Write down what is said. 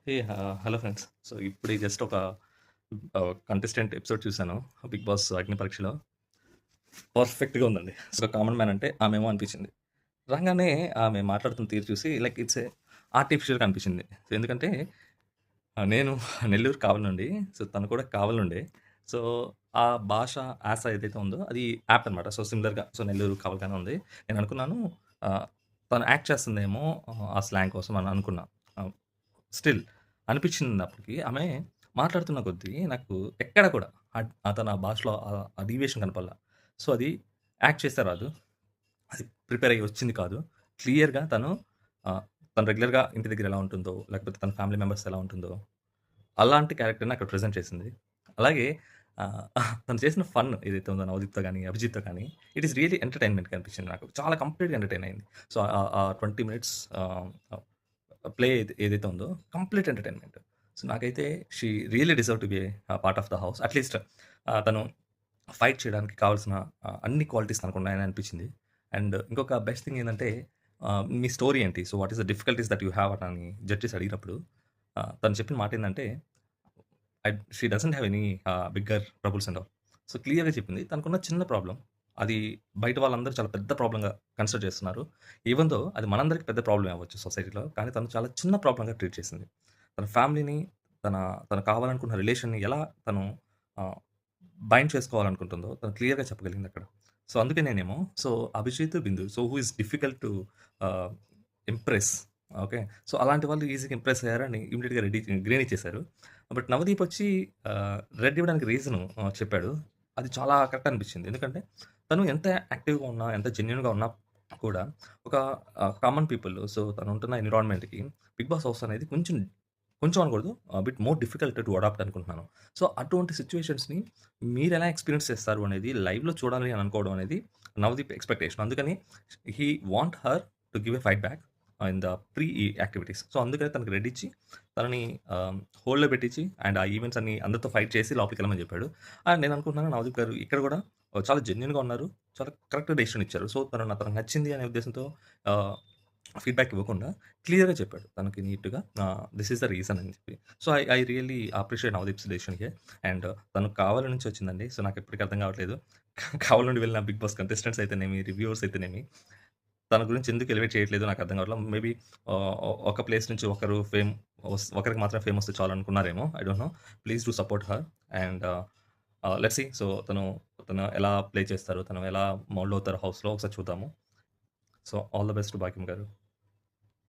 Hello friends. So, ఇప్పుడే just ఒక contestant episode చూసాను 'బిగ్ బాస్ అగ్ని పరీక్షలో.' పర్ఫెక్ట్‌గా ఉందండి. ఒక కామన్ మ్యాన్ అంటే ఆమేమో అనిపించింది. రాంగానే ఆమె మాట్లాడుతున్న తీరు చూసి లైక్ ఇట్స్ ఆర్టిఫిషియల్‌గా అనిపించింది. ఎందుకంటే నేను నెల్లూరు కావలి నుండి. సో, తను కూడా కావలి నుండే. సో, ఆ భాష, యాస ఏదైతే ఉందో అది యాప్ట్ అనమాట. సో, సిమిలర్‌గా నెల్లూరు, కావలిగానే ఉంది. నేను అనుకున్నాను ఆహ్, తను యాక్ట్ చేస్తుందేమో ఆ స్లాంగ్ కోసం అని అనుకున్నా. ఆహ్, స్టిల్ అనిపించిందప్పటికి. ఆమె మాట్లాడుతున్న కొద్దీ నాకు ఎక్కడ కూడా తన భాషలో ఆ డీవియేషన్ కనపడల. సో, అది యాక్ట్ చేస్తే రాదు. అది ప్రిపేర్ అయ్యి వచ్చింది కాదు. క్లియర్‌గా ఆహ్, తను రెగ్యులర్‌గా ఇంటి దగ్గర ఎలా ఉంటుందో, లేకపోతే తన ఫ్యామిలీ మెంబర్స్ ఎలా ఉంటుందో, అలాంటి క్యారెక్టర్‌ని అక్కడ ప్రెజెంట్ చేసింది. అలాగే ఆహ్, తను చేసిన ఫన్ ఏదైతే ఉందో నవదీప్‌తో గాని, అభిజిత్‌తో కానీ, ఇట్ ఈస్ రియల్లీ ఎంటర్‌టైన్‌మెంట్‌గా అనిపించింది నాకు. చాలా కంప్లీట్‌గా ఎంటర్‌టైన్ అయింది. సో, ఆ 20 మినిట్స్ ప్లే ఏదైతే ఉందో కంప్లీట్ ఎంటర్‌టైన్‌మెంట్. సో, నాకైతే she really deserve to be part of the house. At least తను ఫైట్ చేయడానికి కావాల్సిన అన్ని క్వాలిటీస్ తనకున్నాయని అనిపించింది. అండ్ ఇంకొక బెస్ట్ థింగ్ ఏందంటే మీ స్టోరీ ఏంటి? So, what is the difficulties that you have అని జడ్జెస్ అడిగినప్పుడు తను చెప్పిన మాట ఏందంటే she doesn't have any bigger troubles and all. So, క్లియర్‌గా చెప్పింది. తనకున్న చిన్న ప్రాబ్లమ్ అది బయట వాళ్ళందరూ చాలా పెద్ద ప్రాబ్లమ్‌గా కన్సిడర్ చేస్తున్నారు. ఈవెన్ దో అది మనందరికి పెద్ద ప్రాబ్లమే అవ్వచ్చు సొసైటీలో. కానీ తను చాలా చిన్న ప్రాబ్లమ్‌గా ట్రీట్ చేసింది. తన ఫ్యామిలీని, తన తను కావాలనుకున్న రిలేషన్‌ని ఎలా తను ఆహ్, బైండ్ చేసుకోవాలనుకుంటుందో తను క్లియర్‌గా చెప్పగలిగిందక్కడ. సో, అందుకే నేనేమో అభిజిత్, బిందు హూ ఈస్ డిఫికల్ట్ టు ఆహ్, ఇంప్రెస్. ఓకే. సో, అలాంటి వాళ్ళు ఈజీగా ఇంప్రెస్ అయ్యారని ఇమ్మీడియేట్‌గా గ్రీన్ ఇచ్చేసారు. బట్ నవదీప్ వచ్చి రెడ్ ఇవ్వడానికి రీజను చెప్పాడు. అది చాలా కరెక్ట్ అనిపించింది. ఎందుకంటే తను ఎంత యాక్టివ్‌గా ఉన్నా, ఎంత జెన్యూన్‌గా ఉన్నా కూడా ఒక కామన్ పీపుల్ తను ఉంటున్న ఎన్విరాన్మెంట్‌కి 'బిగ్ బాస్' హౌస్ అనేది కొంచెం కొంచెం అనకూడదు. Bit more difficult to adapt అనుకుంటున్నాను. సో, అటువంటి సిట్యుయేషన్స్‌ని మీరెలా ఎక్స్‌పీరియన్స్ చేస్తారు అనేది లైవ్‌లో చూడాలి అని అనుకోవడం అనేది నవదీప్ ఎక్స్‌పెక్టేషన్. అందుకని హి want her to give a fight back in the pre activities. So, అందుకని తనకి రెడ్ ఇచ్చి తనని హోల్డ్‌లో పెట్టించి అండ్ ఆ ఈవెంట్స్ అన్ని అందరితో ఫైట్ చేసి లోపలికెళ్ళమని చెప్పాడు. అండ్ నేను అనుకుంటున్నాను నవదీప్ గారు ఇక్కడ కూడా చాలా జెన్యూన్‌గా ఉన్నారు. చాలా కరెక్ట్ డెసిషన్ ఇచ్చారు. సో, తనకు నచ్చింది అనే ఉద్దేశంతో ఆహ్, ఫీడ్‌బ్యాక్ ఇవ్వకుండా క్లియర్‌గా చెప్పాడు. తనకి నీట్‌గా దిస్ ఈస్ ద రీజన్ అని చెప్పి. So, I really appreciate Navdeep's decision here. And తను కావలి నుంచి వచ్చిందండి. సో, నాకిప్పటికి అర్థం కావట్లేదు. కావలి నుండి వెళ్ళిన 'బిగ్ బాస్' కంటెస్టెంట్స్ అయితేనేమి, రివ్యూవర్స్ అయితేనేమి, తన గురించి ఎందుకు ఎలివేట్ చేయట్లేదో నాకు అర్థం కావట్లేదు. మేబీ ఆహ్, ఒక ప్లేస్ నుంచి ఒకరికి మాత్రం ఫేమ్ వస్తే చాలనుకున్నారేమో. I don't know. Please do support her and let's see. తను ఎలా ప్లే చేస్తారు? తను ఎలా మౌల్డ్ అవుతారు హౌస్‌లో ఒకసారి చూద్దాము. సో, ఆల్ ద బెస్ట్ భాగ్యం గారు.